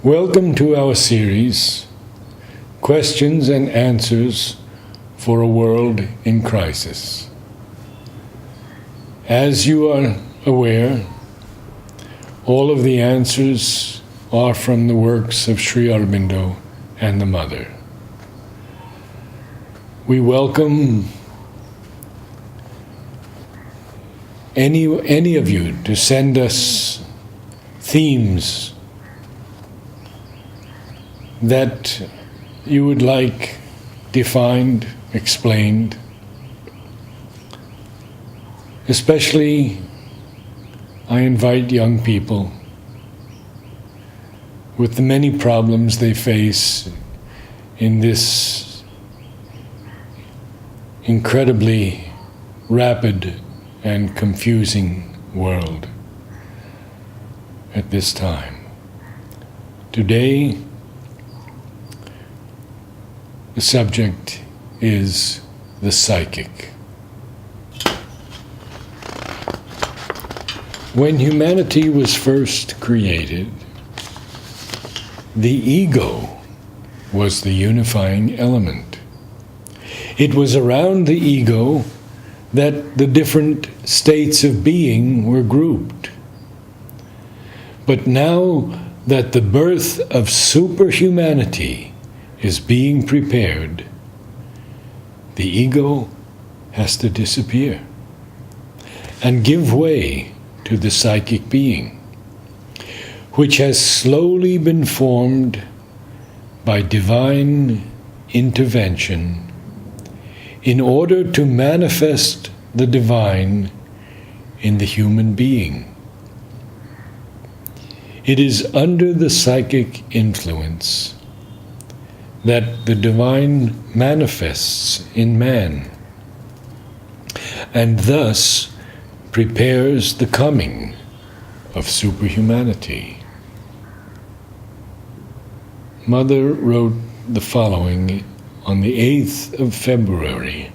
Welcome to our series, Questions and Answers for a World in Crisis. As you are aware, all of the answers are from the works of Sri Aurobindo and the Mother. We welcome any of you to send us themes that you would like defined, explained. Especially, I invite young people with the many problems they face in this incredibly rapid and confusing world at this time. Today, the subject is the psychic. When humanity was first created, the ego was the unifying element. It was around the ego that the different states of being were grouped. But now that the birth of superhumanity is being prepared, the ego has to disappear and give way to the psychic being, which has slowly been formed by divine intervention in order to manifest the divine in the human being. It is under the psychic influence that the divine manifests in man, and thus prepares the coming of superhumanity. Mother wrote the following on the 8th of February,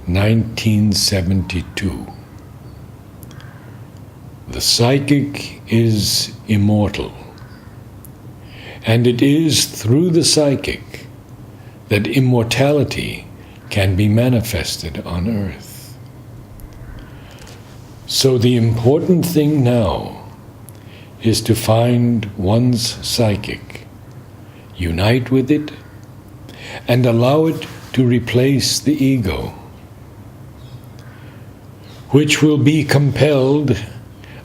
1972. The psychic is immortal, and it is through the psychic that immortality can be manifested on earth. So the important thing now is to find one's psychic, unite with it, and allow it to replace the ego, which will be compelled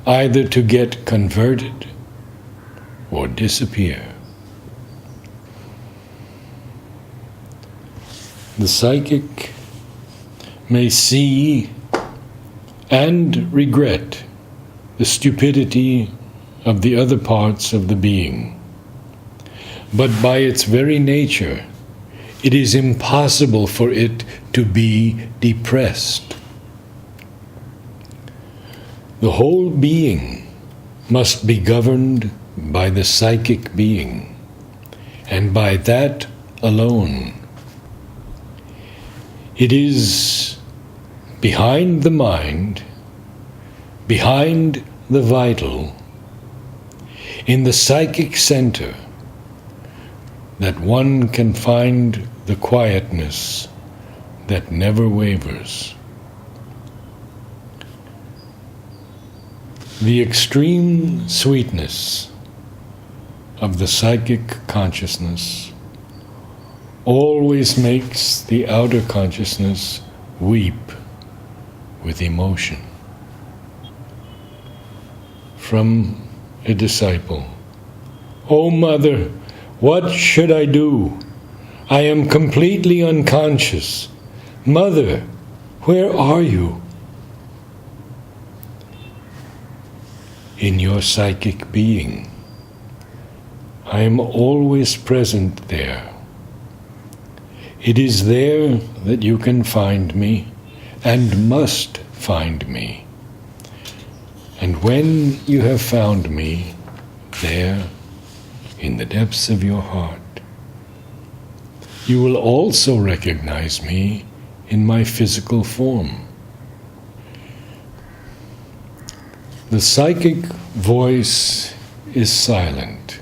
either to get converted or disappear. The psychic may see and regret the stupidity of the other parts of the being, but by its very nature, it is impossible for it to be depressed. The whole being must be governed by the psychic being, and by that alone. It is behind the mind, behind the vital, in the psychic center, that one can find the quietness that never wavers. The extreme sweetness of the psychic consciousness always makes the outer consciousness weep with emotion. From a disciple, "Oh, Mother, what should I do? I am completely unconscious. Mother, where are you?" In your psychic being, I am always present there. It is there that you can find me, and must find me. And when you have found me, there, in the depths of your heart, you will also recognize me in my physical form. The psychic voice is silent.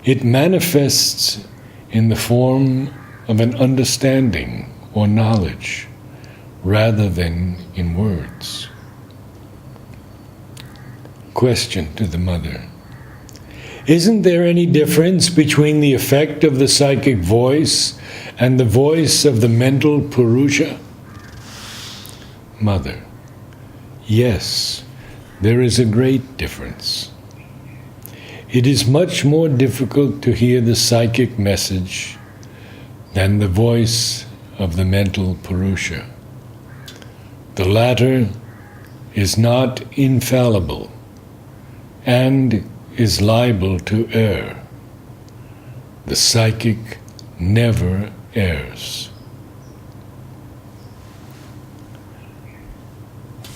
It manifests in the form of an understanding or knowledge rather than in words. Question to the mother: isn't there any difference between the effect of the psychic voice and the voice of the mental Purusha? Mother: yes, there is a great difference. It is much more difficult to hear the psychic message than the voice of the mental Purusha. The latter is not infallible and is liable to err. The psychic never errs.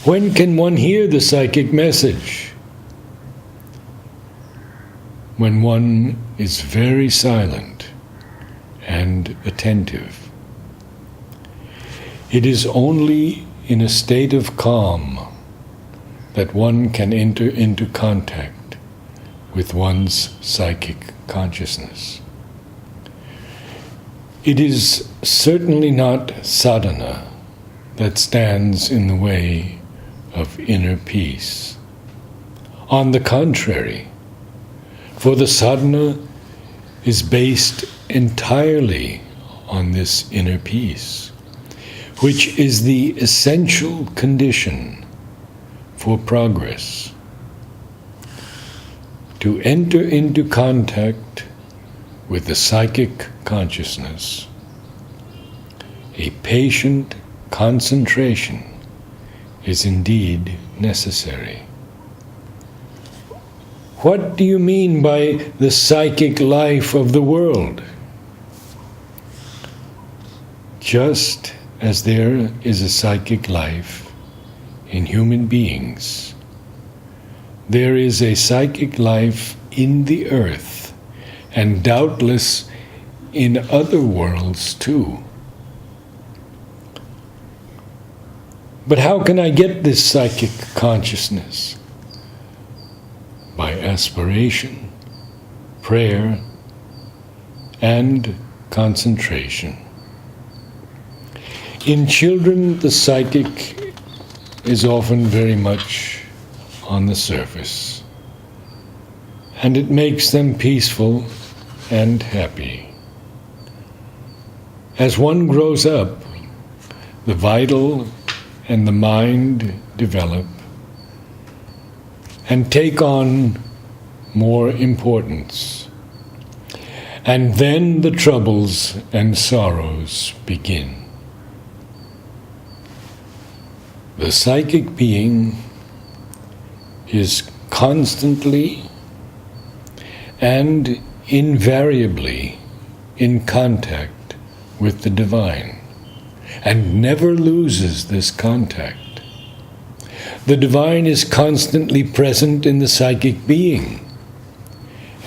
When can one hear the psychic message? When one is very silent and attentive. It is only in a state of calm that one can enter into contact with one's psychic consciousness. It is certainly not sadhana that stands in the way of inner peace. On the contrary, for the sadhana is based entirely on this inner peace, which is the essential condition for progress. To enter into contact with the psychic consciousness, a patient concentration is indeed necessary. What do you mean by the psychic life of the world? Just as there is a psychic life in human beings, there is a psychic life in the earth, and doubtless in other worlds too. But how can I get this psychic consciousness? By aspiration, prayer, and concentration. In children, the psychic is often very much on the surface, and it makes them peaceful and happy. As one grows up, the vital and the mind develop and take on more importance. And then the troubles and sorrows begin. The psychic being is constantly and invariably in contact with the divine, and never loses this contact. The divine is constantly present in the psychic being,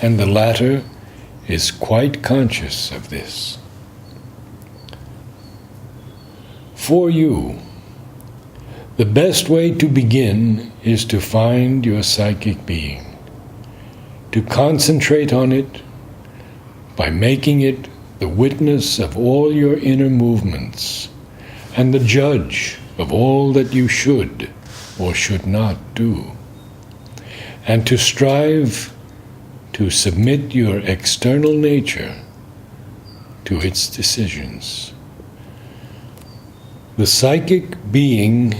and the latter is quite conscious of this. For you, the best way to begin is to find your psychic being, to concentrate on it by making it the witness of all your inner movements and the judge of all that you should or should not do, and to strive to submit your external nature to its decisions. The psychic being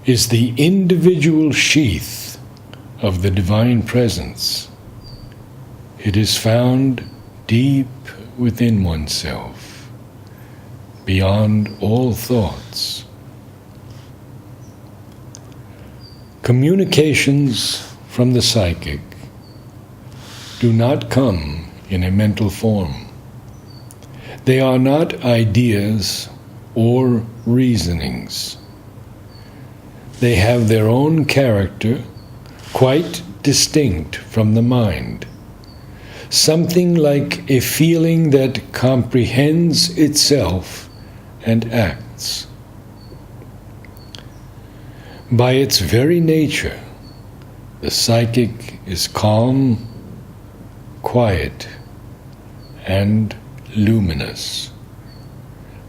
is the individual sheath of the divine presence. It is found deep within oneself, beyond all thoughts. Communications from the psychic do not come in a mental form. They are not ideas or reasonings. They have their own character, quite distinct from the mind, something like a feeling that comprehends itself and acts. By its very nature, the psychic is calm, quiet, and luminous,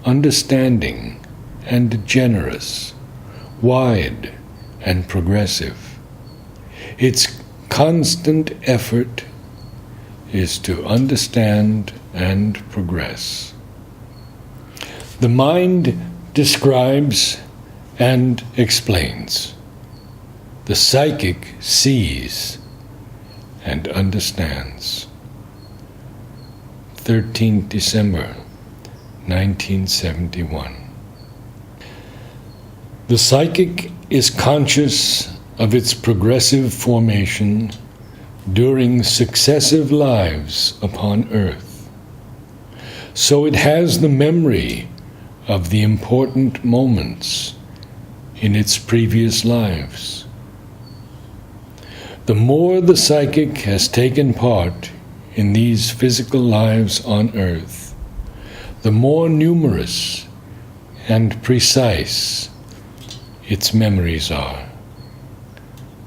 understanding and generous, wide and progressive. Its constant effort is to understand and progress. The mind describes and explains. The psychic sees and understands. 13th December, 1971. The psychic is conscious of its progressive formation during successive lives upon earth. So it has the memory of the important moments in its previous lives. The more the psychic has taken part in these physical lives on earth, the more numerous and precise its memories are.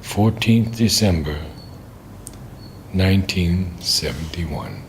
14th December, 1971.